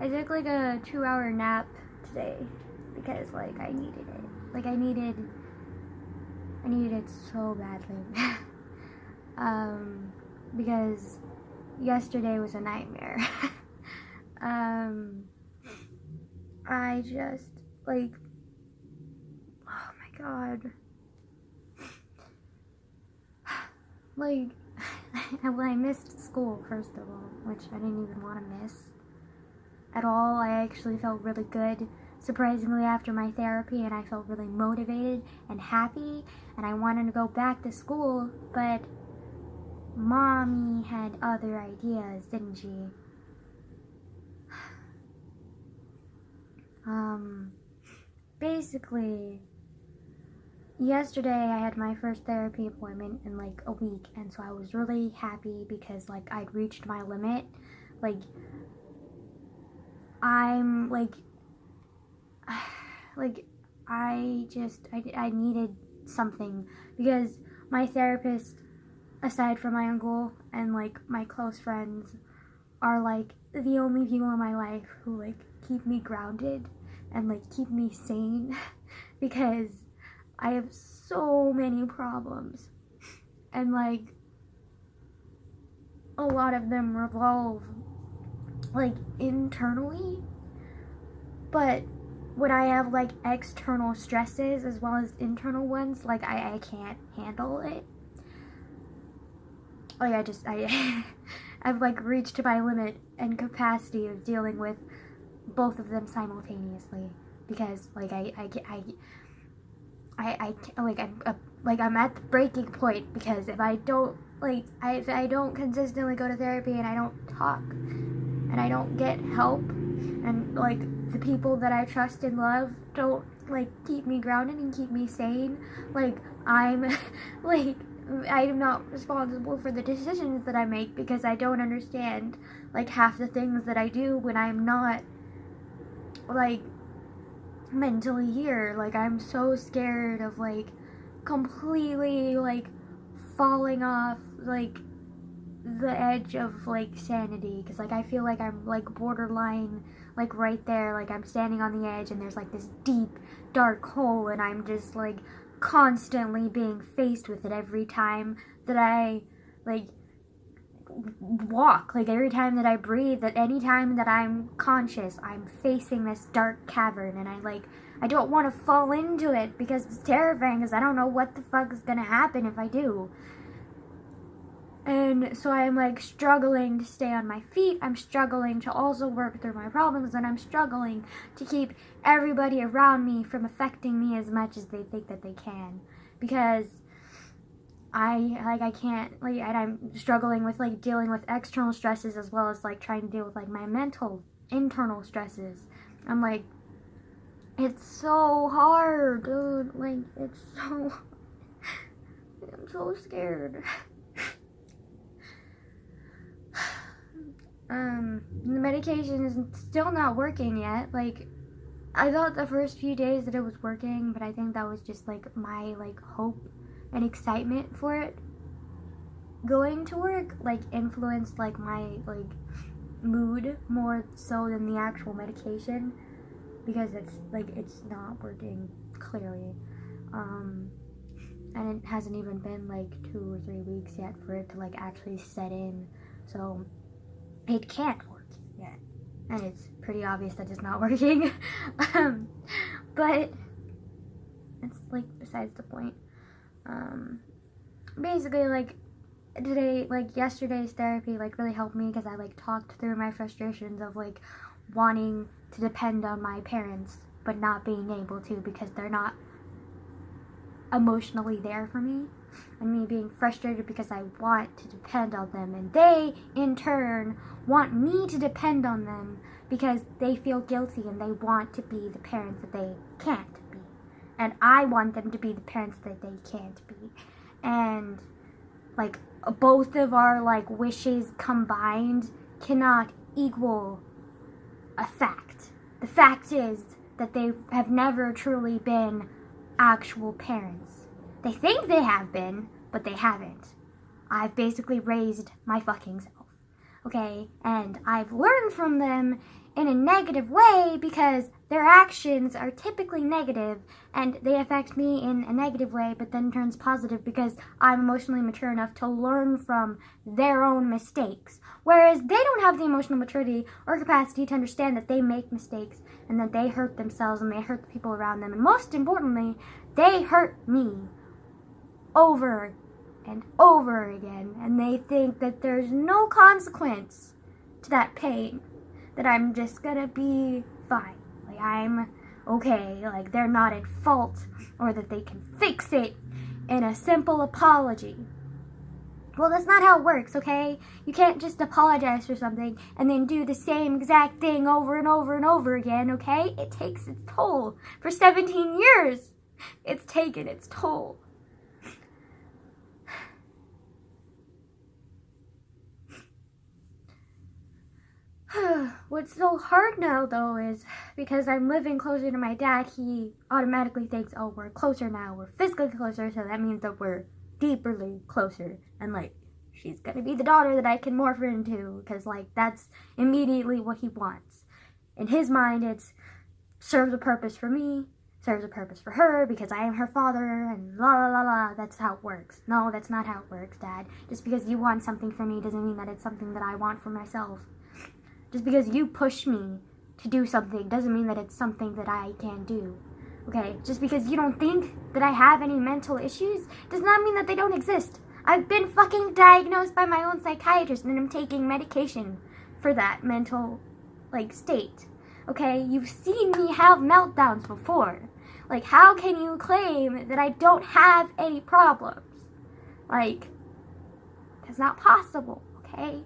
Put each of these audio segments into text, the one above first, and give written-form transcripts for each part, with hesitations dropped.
I took like a 2-hour nap today because like I needed it. Like I needed it so badly. Because yesterday was a nightmare. I just like, oh my god. Like, well, I missed school, first of all, which I didn't even want to miss at all. I actually felt really good, surprisingly, after my therapy, and I felt really motivated and happy, and I wanted to go back to school, but Mommy had other ideas, didn't she? Basically, yesterday I had my first therapy appointment in like a week, and so I was really happy because like I'd reached my limit. Like I'm like I needed something because my therapist, aside from my uncle and like my close friends, are like the only people in my life who like keep me grounded and like keep me sane because I have so many problems, and like a lot of them revolve like internally, but when I have like external stresses as well as internal ones, like I can't handle it. Like I've like reached my limit and capacity of dealing with both of them simultaneously because like I'm at the breaking point because if I don't consistently go to therapy and I don't talk and I don't get help and like the people that I trust and love don't like keep me grounded and keep me sane, like I'm not responsible for the decisions that I make because I don't understand like half the things that I do when I'm not like mentally here. Like I'm so scared of like completely like falling off like the edge of like sanity because like I feel like I'm like borderline like right there, like I'm standing on the edge and there's like this deep dark hole and I'm just like constantly being faced with it every time that I like walk, like every time that I breathe, that any time that I'm conscious, I'm facing this dark cavern and I don't want to fall into it because it's terrifying because I don't know what the fuck is gonna happen if I do. And so I'm like struggling to stay on my feet, I'm struggling to also work through my problems, and I'm struggling to keep everybody around me from affecting me as much as they think that they can, because I can't, and I'm struggling with like dealing with external stresses as well as like trying to deal with like my mental internal stresses. I'm like, it's so hard, dude, like it's so I'm so scared. The medication is still not working yet. Like, I thought the first few days that it was working, but I think that was just like my like hope and excitement for it going to work like influenced like my like mood more so than the actual medication, because it's not working clearly. And it hasn't even been like 2 or 3 weeks yet for it to like actually set in, so it can't work yet, and it's pretty obvious that it's not working. But it's like besides the point. Basically, like today, like yesterday's therapy like really helped me because I like talked through my frustrations of like wanting to depend on my parents but not being able to because they're not emotionally there for me, and me being frustrated because I want to depend on them, and they in turn want me to depend on them because they feel guilty and they want to be the parents that they can't be, and I want them to be the parents that they can't be, and like both of our like wishes combined cannot equal a fact. The fact is that they have never truly been actual parents. They think they have been, but they haven't. I've basically raised my fucking self. okay? And I've learned from them in a negative way because their actions are typically negative and they affect me in a negative way, but then turns positive because I'm emotionally mature enough to learn from their own mistakes. Whereas they don't have the emotional maturity or capacity to understand that they make mistakes and that they hurt themselves and they hurt the people around them. And most importantly, they hurt me over and over again. And they think that there's no consequence to that pain, that I'm just gonna be fine. Like, I'm okay. Like, they're not at fault, or that they can fix it in a simple apology. Well, that's not how it works, okay? You can't just apologize for something and then do the same exact thing over and over and over again, okay? It takes its toll. For 17 years, it's taken its toll. What's so hard now, though, is because I'm living closer to my dad, he automatically thinks, oh, we're closer now, we're physically closer, so that means that we're deeperly closer, and, like, she's gonna be the daughter that I can morph into, because, like, that's immediately what he wants. In his mind, it's serves a purpose for me, serves a purpose for her, because I am her father, and la la la la, that's how it works. No, that's not how it works, Dad. Just because you want something for me doesn't mean that it's something that I want for myself. Just because you push me to do something doesn't mean that it's something that I can do. Okay? Just because you don't think that I have any mental issues does not mean that they don't exist. I've been fucking diagnosed by my own psychiatrist and I'm taking medication for that mental, like, state. Okay? You've seen me have meltdowns before. Like, how can you claim that I don't have any problems? Like, that's not possible, okay?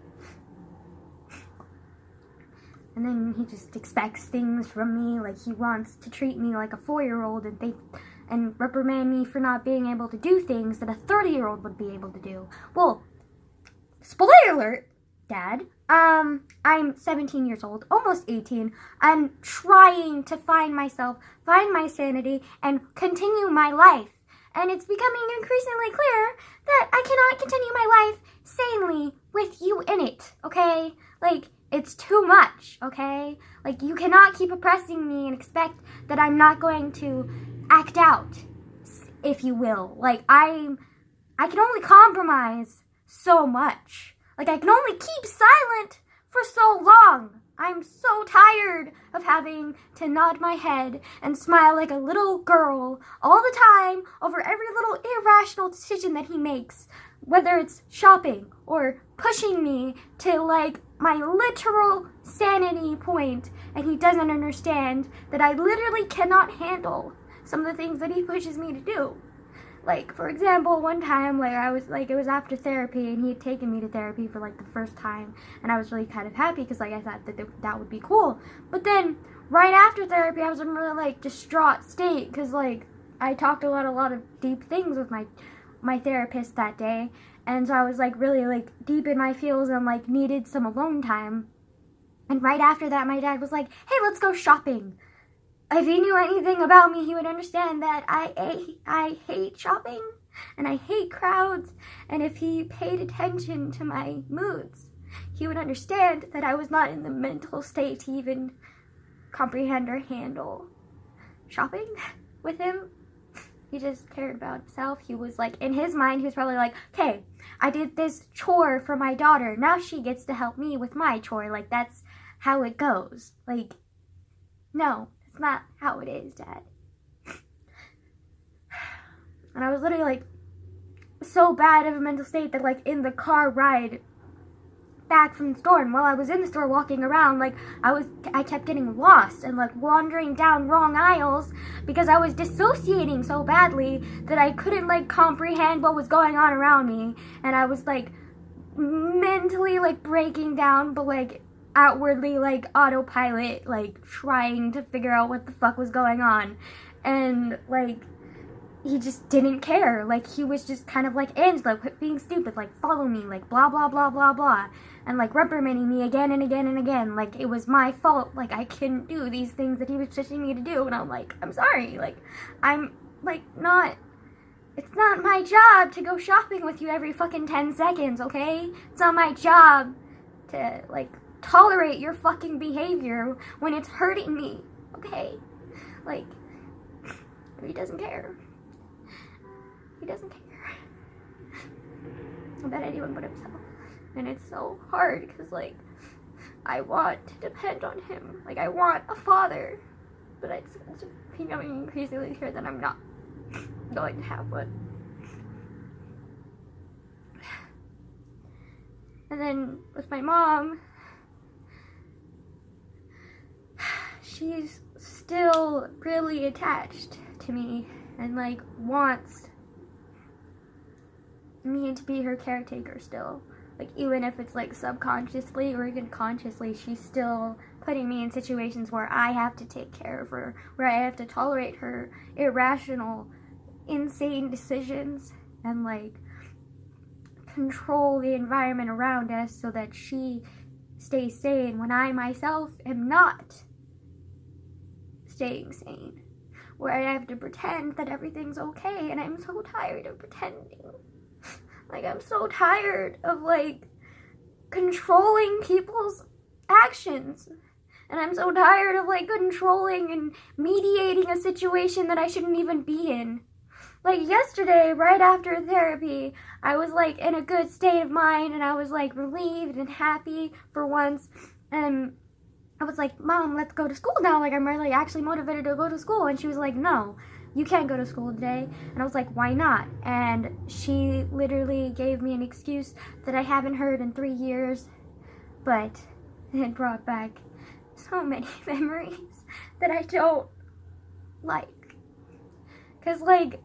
And then he just expects things from me, like he wants to treat me like a 4-year-old and reprimand me for not being able to do things that a 30-year-old would be able to do. Well, spoiler alert, Dad. I'm 17 years old, almost 18. I'm trying to find myself, find my sanity, and continue my life. And it's becoming increasingly clear that I cannot continue my life sanely with you in it, okay? Like, it's too much, okay? Like, you cannot keep oppressing me and expect that I'm not going to act out, if you will. Like, I can only compromise so much. Like, I can only keep silent for so long. I'm so tired of having to nod my head and smile like a little girl all the time over every little irrational decision that he makes, whether it's shopping or pushing me to, like, my literal sanity point, and he doesn't understand that I literally cannot handle some of the things that he pushes me to do. Like, for example, one time, like, I was, like, it was after therapy, and he had taken me to therapy for, like, the first time, and I was really kind of happy, because, like, I thought that that would be cool. But then, right after therapy, I was in a really, like, distraught state, because, like, I talked a lot of deep things with my therapist that day, and so I was, like, really, like, deep in my feels and, like, needed some alone time. And right after that, my dad was like, hey, let's go shopping. If he knew anything about me, he would understand that I hate shopping, and I hate crowds, and if he paid attention to my moods, he would understand that I was not in the mental state to even comprehend or handle shopping with him. He just cared about himself. He was like, in his mind, he was probably like, okay, I did this chore for my daughter. Now she gets to help me with my chore. Like, that's how it goes. Like, no, it's not how it is, Dad. And I was literally, like, so bad of a mental state that, like, in the car ride back from the store, and while I was in the store walking around, like, I kept getting lost and, like, wandering down wrong aisles because I was dissociating so badly that I couldn't, like, comprehend what was going on around me, and I was, like, mentally, like, breaking down, but, like, outwardly, like, autopilot, like, trying to figure out what the fuck was going on, and, like, he just didn't care. Like, he was just kind of like, Angela, quit being stupid, like, follow me, like, blah, blah, blah, blah, blah, and, like, reprimanding me again and again and again, like, it was my fault, like, I couldn't do these things that he was pushing me to do, and I'm like, I'm sorry, like, I'm, like, it's not my job to go shopping with you every fucking 10 seconds, okay? It's not my job to, like, tolerate your fucking behavior when it's hurting me, okay? Like, he doesn't care. He doesn't care about anyone but himself. And it's so hard because, like, I want to depend on him. Like, I want a father. But it's becoming increasingly clear that I'm not going to have one. And then with my mom, she's still really attached to me and, like, wants me to be her caretaker still. Like, even if it's, like, subconsciously or even consciously, she's still putting me in situations where I have to take care of her, where I have to tolerate her irrational, insane decisions and, like, control the environment around us so that she stays sane when I myself am not staying sane. Where I have to pretend that everything's okay, and I'm so tired of pretending. Like, I'm so tired of, like, controlling people's actions. And I'm so tired of, like, controlling and mediating a situation that I shouldn't even be in. Like, yesterday, right after therapy, I was, like, in a good state of mind, and I was, like, relieved and happy for once. And I was like, Mom, let's go to school now. Like, I'm really actually motivated to go to school. And she was like, no, you can't go to school today. And I was like, why not? And she literally gave me an excuse that I haven't heard in 3 years. But it brought back so many memories that I don't like. Because, like,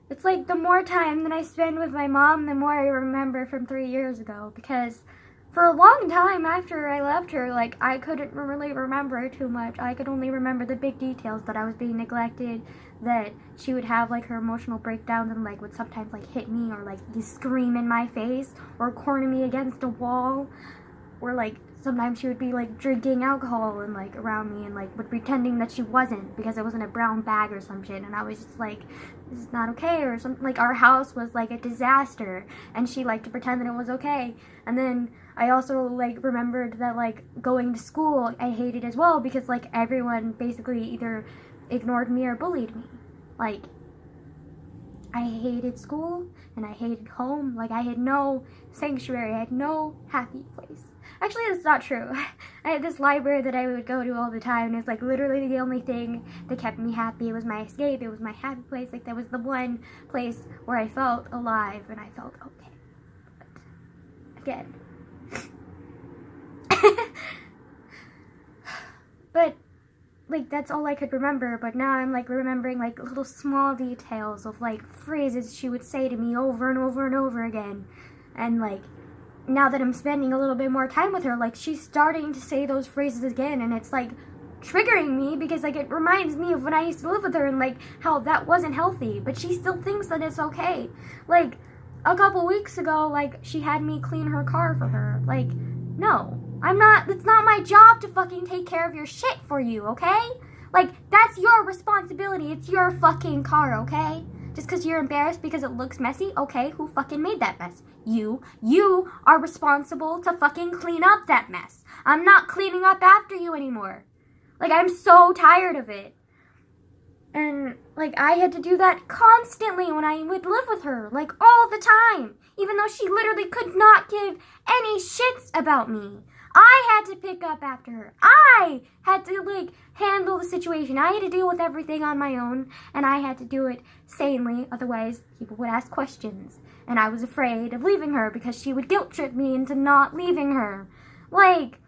it's like the more time that I spend with my mom, the more I remember from 3 years ago. Because for a long time after I left her, like, I couldn't really remember too much. I could only remember the big details, that I was being neglected, that she would have, like, her emotional breakdowns and, like, would sometimes, like, hit me or, like, scream in my face or corner me against a wall, or, like, sometimes she would be, like, drinking alcohol and, like, around me and, like, would pretending that she wasn't because it was in a brown bag or some shit, and I was just like, this is not okay, or something. Like, our house was, like, a disaster, and she liked to pretend that it was okay. And then I also, like, remembered that, like, going to school I hated as well because, like, everyone basically either ignored me or bullied me. Like, I hated school and I hated home. Like, I had no sanctuary. I had no happy place. Actually, that's not true. I had this library that I would go to all the time, and it's, like, literally the only thing that kept me happy. It was my escape. It was my happy place. Like, that was the one place where I felt alive and I felt okay. But, again. But, like, that's all I could remember, but now I'm, like, remembering, like, little small details of, like, phrases she would say to me over and over and over again, and, like, now that I'm spending a little bit more time with her, like, she's starting to say those phrases again, and it's, like, triggering me, because, like, it reminds me of when I used to live with her, and, like, how that wasn't healthy, but she still thinks that it's okay. Like, a couple weeks ago, like, she had me clean her car for her. Like, no. It's not my job to fucking take care of your shit for you, okay? Like, that's your responsibility. It's your fucking car, okay? Just because you're embarrassed because it looks messy, okay, who fucking made that mess? You. You are responsible to fucking clean up that mess. I'm not cleaning up after you anymore. Like, I'm so tired of it. And, like, I had to do that constantly when I would live with her, like, all the time. Even though she literally could not give any shits about me. I had to pick up after her. I had to, like, handle the situation. I had to deal with everything on my own, and I had to do it sanely. Otherwise, people would ask questions. And I was afraid of leaving her because she would guilt trip me into not leaving her. Like,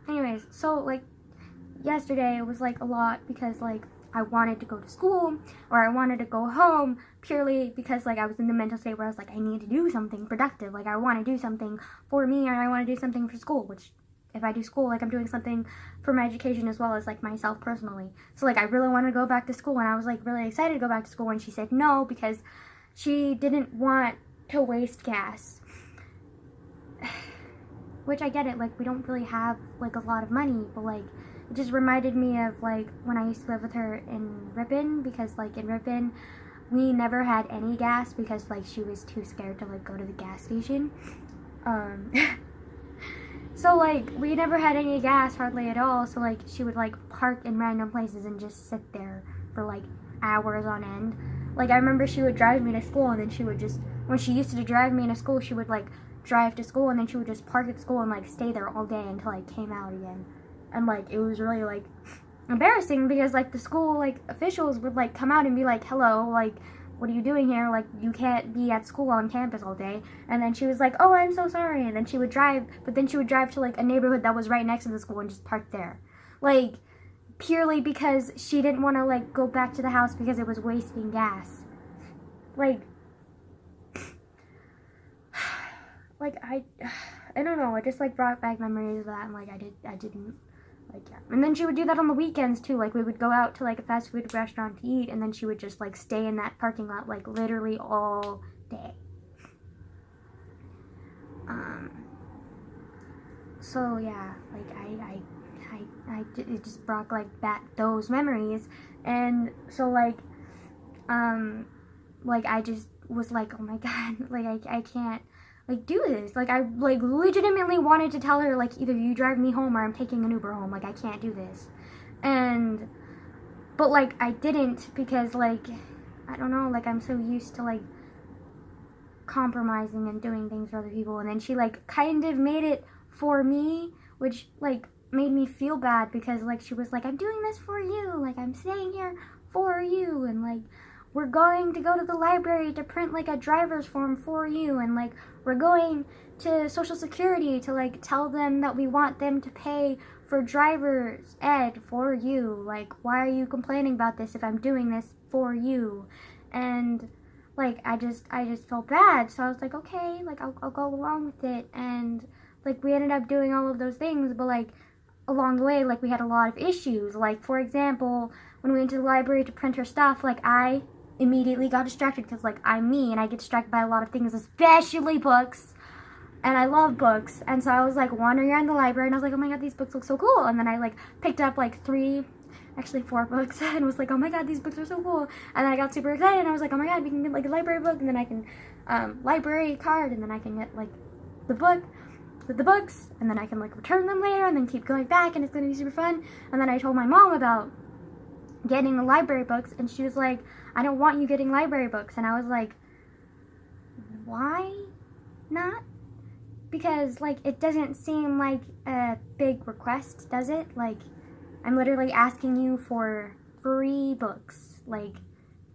anyways, so, like, yesterday it was, like, a lot because, like, I wanted to go to school, or I wanted to go home, purely because, like, I was in the mental state where I was like, I need to do something productive. Like, I want to do something for me, or I want to do something for school, which, if I do school, like, I'm doing something for my education as well as, like, myself personally. So, like, I really wanted to go back to school, and I was, like, really excited to go back to school, and she said no, because she didn't want to waste gas. Which, I get it, like, we don't really have, like, a lot of money, but, like, it just reminded me of, like, when I used to live with her in Ripon, because, like, in Ripon, we never had any gas because, like, she was too scared to, like, go to the gas station. So, like, we never had any gas hardly at all. So, like, she would, like, park in random places and just sit there for, like, hours on end. Like, I remember she would drive me to school, and then she would just, when she used to drive me to school, she would, like, drive to school, and then she would just park at school and, like, stay there all day until I came out again. And, like, it was really, like, embarrassing because, like, the school, like, officials would, like, come out and be like, hello, like, what are you doing here? Like, you can't be at school on campus all day. And then she was like, oh, I'm so sorry. And then she would drive, but then she would drive to, like, a neighborhood that was right next to the school and just park there. Like, purely because she didn't want to, like, go back to the house because it was wasting gas. Like, I don't know, it just, like, brought back memories of that, and, like, I didn't, like, yeah. And then she would do that on the weekends, too. Like, we would go out to, like, a fast food restaurant to eat, and then she would just, like, stay in that parking lot, like, literally all day. So, yeah, like, it just brought, like, those memories, and so, like, I just was like, oh my god, like, I can't, like, do this. Like, I, like, legitimately wanted to tell her, like, either you drive me home or I'm taking an Uber home. Like, I can't do this. But, like, I didn't because, like, I don't know, like, I'm so used to, like, compromising and doing things for other people. And then she, like, kind of made it for me, which, like, made me feel bad because, like, she was like, I'm doing this for you. Like, I'm staying here for you. And, like, we're going to go to the library to print, like, a driver's form for you, and, like, we're going to Social Security to, like, tell them that we want them to pay for driver's ed for you. Like, why are you complaining about this if I'm doing this for you? And, like, I just felt bad, so I was like, okay, like, I'll go along with it, and, like, we ended up doing all of those things, but, like, along the way, like, we had a lot of issues. Like, for example, when we went to the library to print her stuff, like, I immediately got distracted because, like, I'm me and I get distracted by a lot of things, especially books, and I love books. And so I was, like, wandering around the library and I was like, oh my god, these books look so cool. And then I, like, picked up, like, 4 books and was like, oh my god, these books are so cool. And then I got super excited and I was like, oh my god, we can get, like, a library book, and then I can library card, and then I can get, like, the book with the books, and then I can, like, return them later and then keep going back, and it's gonna be super fun. And then I told my mom about getting the library books, and she was like, I don't want you getting library books. And I was like, why not? Because, like, it doesn't seem like a big request, does it? Like, I'm literally asking you for free books. Like,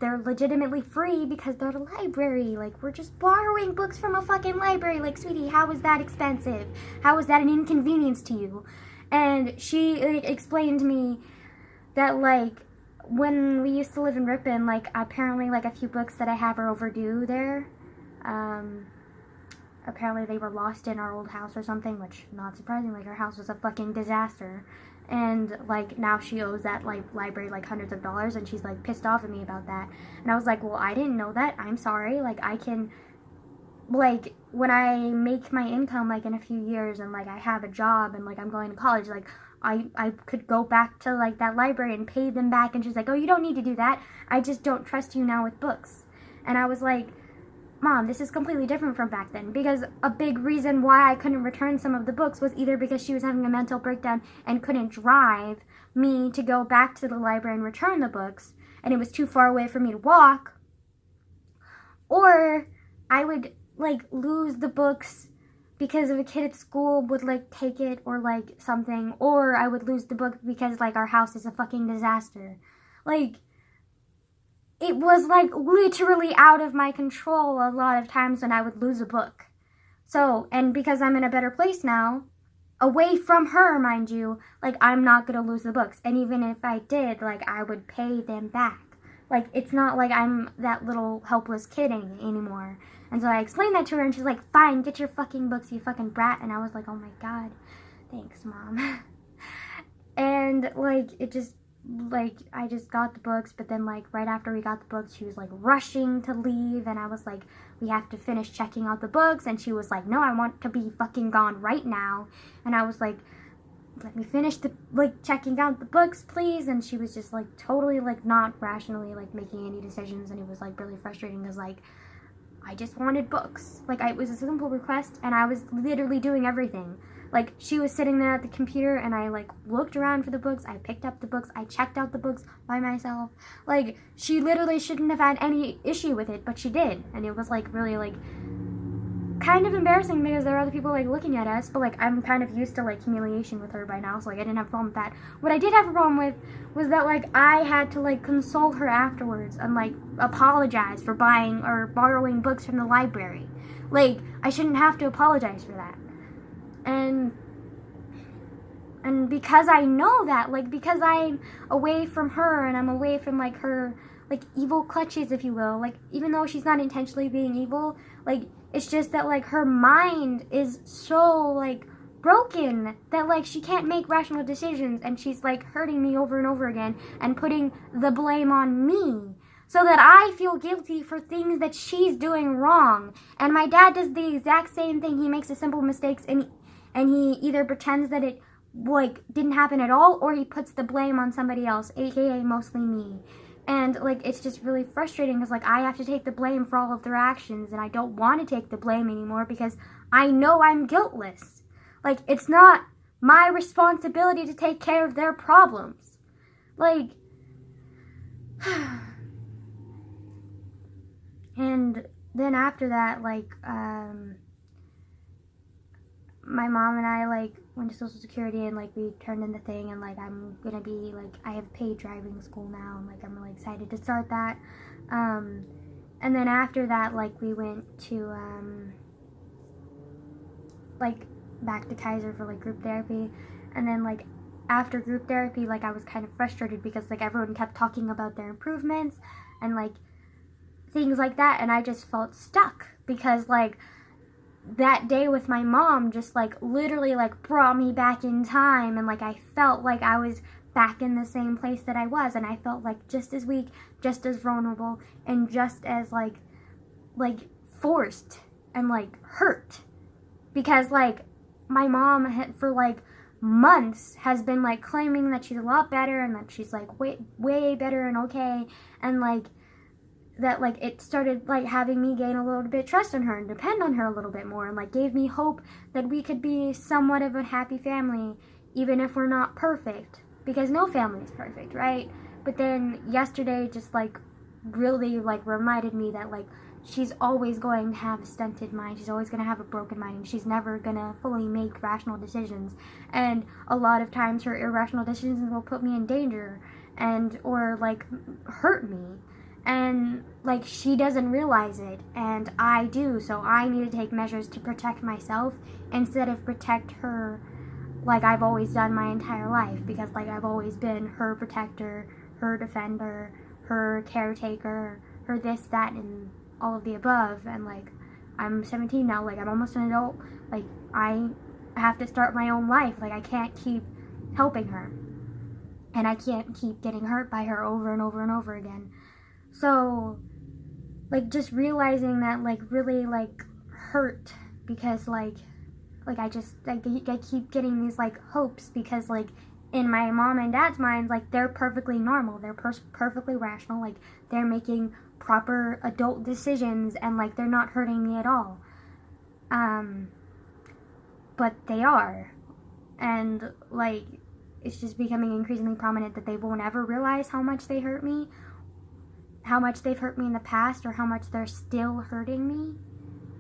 they're legitimately free because they're the library. Like, we're just borrowing books from a fucking library. Like, sweetie, how is that expensive? How is that an inconvenience to you? And she, like, explained to me that, like, when we used to live in Ripon, like, apparently, like, a few books that I have are overdue there. Apparently they were lost in our old house or something, which, not surprising, like, our house was a fucking disaster. And, like, now she owes that, like, library, like, hundreds of dollars, and she's, like, pissed off at me about that. And I was like, well, I didn't know that. I'm sorry. Like, I can, like, when I make my income, like, in a few years, and, like, I have a job, and, like, I'm going to college, like, I could go back to, like, that library and pay them back. And she's like, oh, you don't need to do that. I just don't trust you now with books. And I was like, Mom, this is completely different from back then, because a big reason why I couldn't return some of the books was either because she was having a mental breakdown and couldn't drive me to go back to the library and return the books, and it was too far away for me to walk, or I would, like, lose the books because of a kid at school would, like, take it or, like, something, or I would lose the book because, like, our house is a fucking disaster. Like, it was, like, literally out of my control a lot of times when I would lose a book. So, and because I'm in a better place now, away from her, mind you, like, I'm not gonna lose the books. And even if I did, like, I would pay them back. Like, it's not like I'm that little helpless kid anymore. And so I explained that to her, and she's like, fine, get your fucking books, you fucking brat. And I was like, oh my god, thanks, Mom. And, like, it just, like, I just got the books, but then, like, right after we got the books, she was, like, rushing to leave, and I was like, we have to finish checking out the books, and she was like, no, I want to be fucking gone right now. And I was like, let me finish the, like, checking out the books, please. And she was just, like, totally, like, not rationally, like, making any decisions. And it was, like, really frustrating because, like, I just wanted books. Like, it was a simple request, and I was literally doing everything. Like, she was sitting there at the computer, and I, like, looked around for the books. I picked up the books. I checked out the books by myself. Like, she literally shouldn't have had any issue with it, but she did. And it was, like, really, like, kind of embarrassing because there are other people, like, looking at us. But, like, I'm kind of used to, like, humiliation with her by now, so, like, I didn't have a problem with that. What I did have a problem with was that, like, I had to, like, console her afterwards and, like, apologize for buying or borrowing books from the library. Like, I shouldn't have to apologize for that. And because I know that, like, because I'm away from her and I'm away from, like, her, like, evil clutches, if you will, like, even though she's not intentionally being evil, like, it's just that, like, her mind is so, like, broken that, like, she can't make rational decisions, and she's, like, hurting me over and over again and putting the blame on me so that I feel guilty for things that she's doing wrong. And my dad does the exact same thing. He makes the simple mistakes, and he either pretends that it, like, didn't happen at all, or he puts the blame on somebody else, aka mostly me. And, like, it's just really frustrating because, like, I have to take the blame for all of their actions, and I don't want to take the blame anymore because I know I'm guiltless. Like, it's not my responsibility to take care of their problems. Like, and then after that, like, my mom and I, like, went to Social Security, and, like, we turned in the thing, and, like, I'm gonna be, like, I have paid driving school now, and, like, I'm really excited to start that. And then after that, like, we went to, like, back to Kaiser for, like, group therapy. And then, like, after group therapy, like, I was kind of frustrated because, like, everyone kept talking about their improvements and, like, things like that, and I just felt stuck because, like, that day with my mom just, like, literally, like, brought me back in time, and, like, I felt like I was back in the same place that I was, and I felt, like, just as weak, just as vulnerable, and just as, like, forced and, like, hurt, because, like, my mom had, for, like, months has been, like, claiming that she's a lot better, and that she's, like, way better and okay, and, like, that, like, it started, like, having me gain a little bit of trust in her and depend on her a little bit more, and, like, gave me hope that we could be somewhat of a happy family, even if we're not perfect, because no family is perfect, right? But then yesterday just, like, really, like, reminded me that, like, she's always going to have a stunted mind, she's always going to have a broken mind, and she's never going to fully make rational decisions, and a lot of times her irrational decisions will put me in danger, and, or, like, hurt me. And, like, she doesn't realize it, and I do, so I need to take measures to protect myself instead of protect her like I've always done my entire life, because, like, I've always been her protector, her defender, her caretaker, her this, that, and all of the above, and, like, I'm 17 now, like, I'm almost an adult, like, I have to start my own life, like, I can't keep helping her, and I can't keep getting hurt by her over and over and over again. So, like, just realizing that, like, really, like, hurt, because, like, I just, like, I keep getting these, like, hopes, because, like, in my mom and dad's minds, like, they're perfectly normal, they're perfectly rational, like, they're making proper adult decisions, and, like, they're not hurting me at all, but they are, and, like, it's just becoming increasingly prominent that they won't ever realize how much they hurt me, how much they've hurt me in the past, or how much they're still hurting me.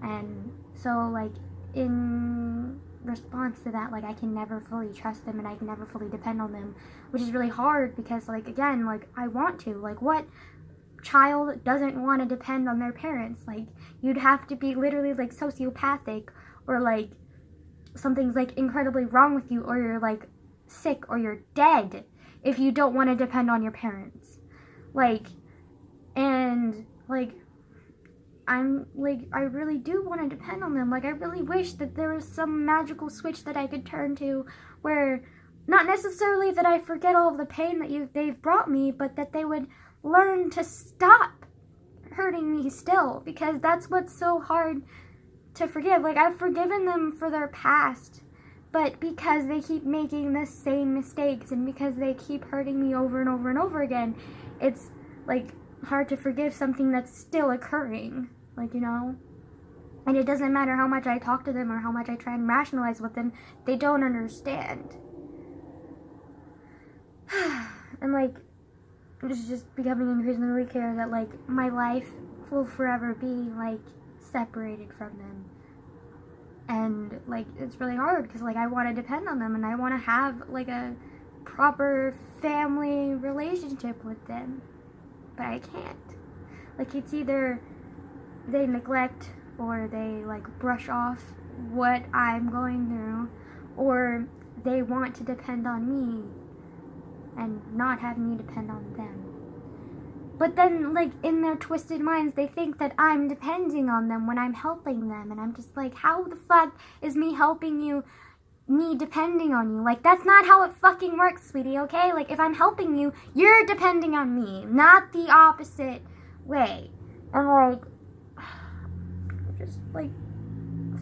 And so, like, in response to that, like, I can never fully trust them, and I can never fully depend on them, which is really hard, because, like, again, like, I want to, like, what child doesn't want to depend on their parents? Like, you'd have to be literally, like, sociopathic, or, like, something's, like, incredibly wrong with you, or you're, like, sick, or you're dead, if you don't want to depend on your parents. Like, and, like, I'm, like, I really do want to depend on them. Like, I really wish that there was some magical switch that I could turn to where, not necessarily that I forget all of the pain that they've brought me, but that they would learn to stop hurting me still, because that's what's so hard to forgive. Like, I've forgiven them for their past, But because they keep making the same mistakes and because they keep hurting me over and over and over again, it's like hard to forgive something that's still occurring, like, you know? And it doesn't matter how much I talk to them or how much I try and rationalize with them, they don't understand. And like, it's just becoming increasingly clear that like my life will forever be like separated from them. And like, it's really hard because like I want to depend on them and I want to have like a proper family relationship with them, but I can't. Like, it's either they neglect or they like brush off what I'm going through, or they want to depend on me and not have me depend on them. But then, like, in their twisted minds, they think that I'm depending on them when I'm helping them. And I'm just like, how the fuck is me helping you, me depending on you? Like, that's not how it fucking works, sweetie, okay? Like, if I'm helping you, you're depending on me, not the opposite way. And, like, I'm just, like,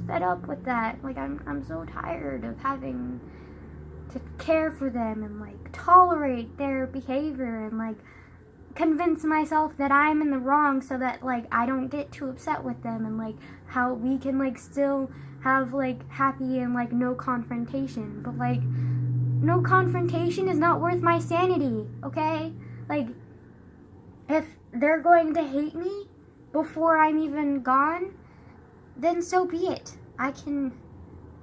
fed up with that. Like, I'm so tired of having to care for them and, like, tolerate their behavior and, like, convince myself that I'm in the wrong so that like I don't get too upset with them, and like how we can like still have like happy and like no confrontation. But like, no confrontation is not worth my sanity, okay? Like, if they're going to hate me before I'm even gone, then so be it. I can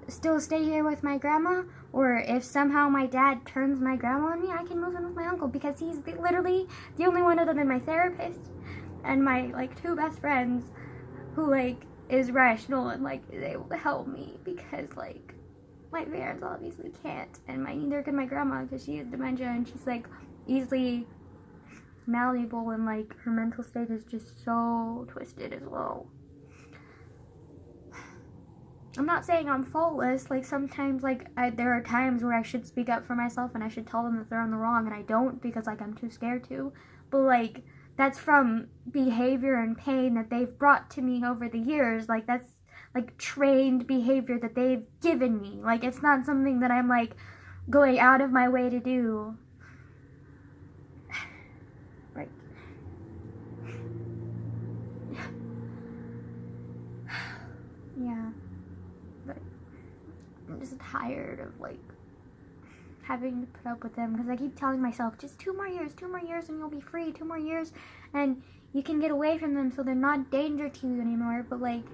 still stay here with my grandma, or if somehow my dad turns my grandma on me, I can move in with my uncle, because he's literally the only one other than my therapist and my like 2 best friends who like is rational and like is able to help me, because like my parents obviously can't, and neither can my grandma because she has dementia and she's like easily malleable, and like her mental state is just so twisted as well. I'm not saying I'm faultless. Like, sometimes, like, there are times where I should speak up for myself and I should tell them that they're in the wrong, and I don't because, like, I'm too scared to. But, like, that's from behavior and pain that they've brought to me over the years. Like, that's, like, trained behavior that they've given me. Like, it's not something that I'm, like, going out of my way to do. Like, yeah. But I'm just tired of like having to put up with them, because I keep telling myself, just 2 more years and you'll be free, 2 more years and you can get away from them so they're not a danger to you anymore. But like,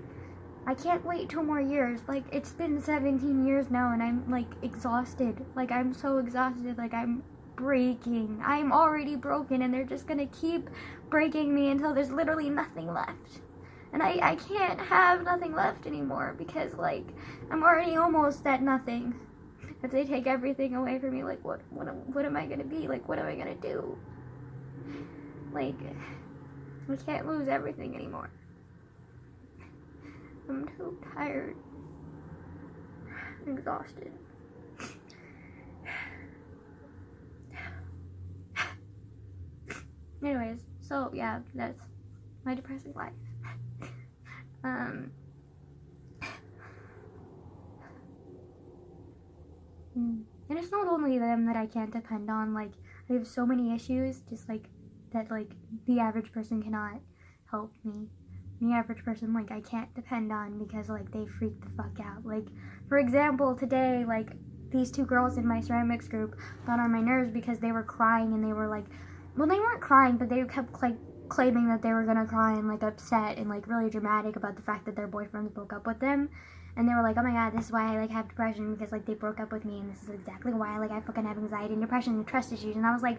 I can't wait 2 more years. Like, it's been 17 years now and I'm like exhausted. Like, I'm so exhausted. Like, I'm breaking. I'm already broken and they're just gonna keep breaking me until there's literally nothing left. And I can't have nothing left anymore, because, like, I'm already almost at nothing. If they take everything away from me, like, what am I gonna be? Like, what am I gonna do? Like, we can't lose everything anymore. I'm too tired. I'm exhausted. Anyways, so, yeah, that's my depressing life. And it's not only them that I can't depend on. Like, I have so many issues, just like that, like the average person cannot help me. The average person, like, I can't depend on, because like they freak the fuck out. Like, for example, today, like, these 2 girls in my ceramics group got on my nerves because they were crying, and they were like, well, they weren't crying, but they kept like claiming that they were gonna cry and like upset and like really dramatic about the fact that their boyfriends broke up with them. And they were like, oh my god, this is why I like have depression, because like they broke up with me, and this is exactly why like I fucking have anxiety and depression and trust issues. And I was like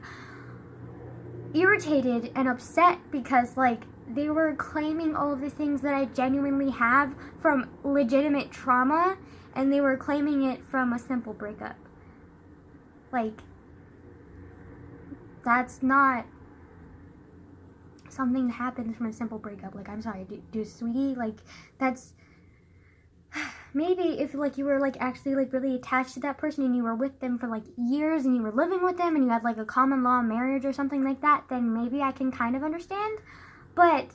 irritated and upset, because like they were claiming all of the things that I genuinely have from legitimate trauma, and they were claiming it from a simple breakup. Like, that's not something that happens from a simple breakup. Like, I'm sorry, do sweetie, like, that's, maybe if like you were like actually like really attached to that person and you were with them for like years and you were living with them and you had like a common law marriage or something like that, then maybe I can kind of understand. But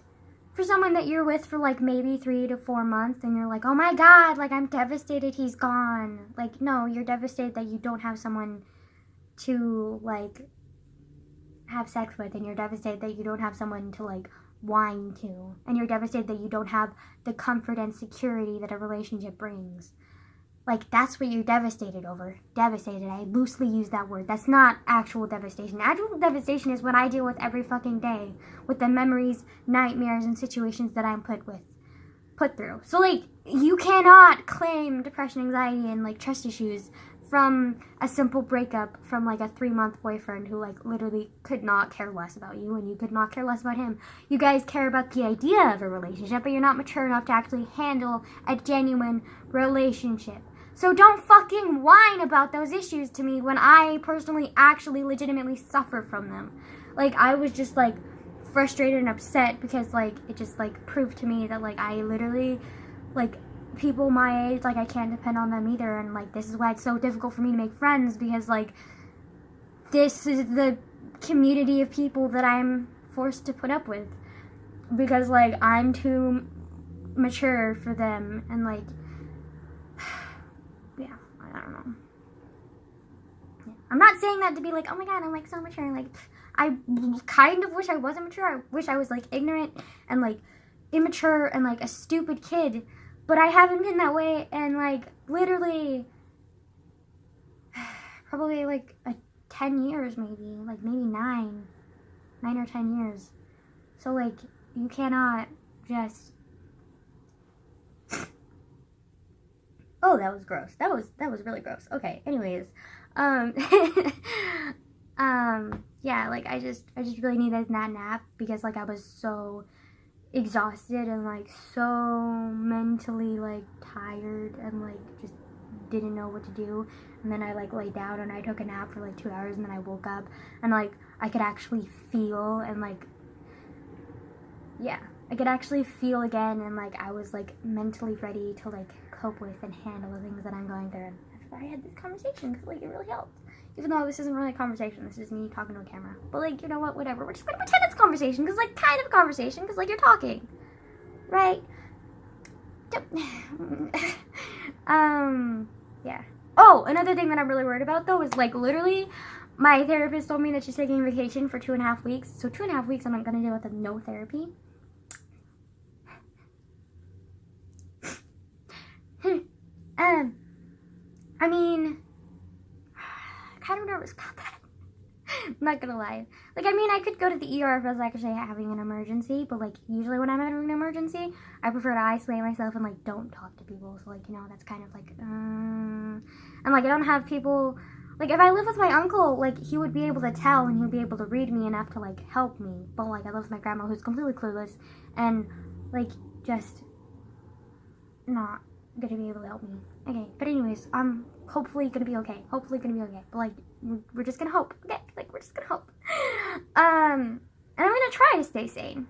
for someone that you're with for like maybe 3 to 4 months and you're like, oh my God, like I'm devastated he's gone. Like, no, you're devastated that you don't have someone to like have sex with, and you're devastated that you don't have someone to like whine to, and you're devastated that you don't have the comfort and security that a relationship brings. Like, that's what you're devastated over. Devastated. I loosely use that word. That's not actual devastation. Actual devastation is what I deal with every fucking day, with the memories, nightmares, and situations that I'm put through. So, like, you cannot claim depression, anxiety, and, like, trust issues from a simple breakup from, like, a 3-month boyfriend who, like, literally could not care less about you, and you could not care less about him. You guys care about the idea of a relationship, but you're not mature enough to actually handle a genuine relationship. So don't fucking whine about those issues to me when I personally actually legitimately suffer from them. Like, I was just, like, frustrated and upset because, like, it just, like, proved to me that, like, I literally, like, people my age, like, I can't depend on them either. And, like, this is why it's so difficult for me to make friends, because, like, this is the community of people that I'm forced to put up with. Because, like, I'm too mature for them, and, like, yeah, I don't know. Yeah. I'm not saying that to be like, oh my God, I'm like so mature. Like, I kind of wish I wasn't mature. I wish I was like ignorant and like immature and like a stupid kid. But I haven't been that way in like literally probably like 10 years maybe. Like maybe 9 or 10 years. So like you cannot just... Oh, that was gross. That was really gross. Okay, anyways. Yeah, like I just really needed that nap because like I was so exhausted and like so mentally like tired and like just didn't know what to do. And then I like laid down and I took a nap for like 2 hours, and then I woke up and like I could actually feel, and like yeah, I could actually feel again, and like I was like mentally ready to like cope with and handle the things that I'm going through. And that's why I had this conversation, because like it really helped. Even though this isn't really a conversation, this is me talking to a camera. But like, you know what, whatever. We're just gonna pretend it's a conversation, because like kind of a conversation, because like you're talking, right? Yeah. Oh, another thing that I'm really worried about though is like literally, my therapist told me that she's taking a vacation for 2.5 weeks. So 2.5 weeks I'm not gonna deal with no therapy. I mean, I'm kind of nervous about that. I'm not gonna lie. Like, I mean, I could go to the ER if I was actually having an emergency, but, like, usually when I'm having an emergency, I prefer to isolate myself and, like, don't talk to people. So, like, you know, that's kind of, like, and, like, I don't have people, like, if I live with my uncle, like, he would be able to tell and he would be able to read me enough to, like, help me. But, like, I live with my grandma who's completely clueless and, like, just not gonna be able to help me. Okay, but anyways, I'm hopefully gonna be okay. Hopefully gonna be okay. But like, we're just gonna hope. Okay, like we're just gonna hope. And I'm gonna try to stay sane.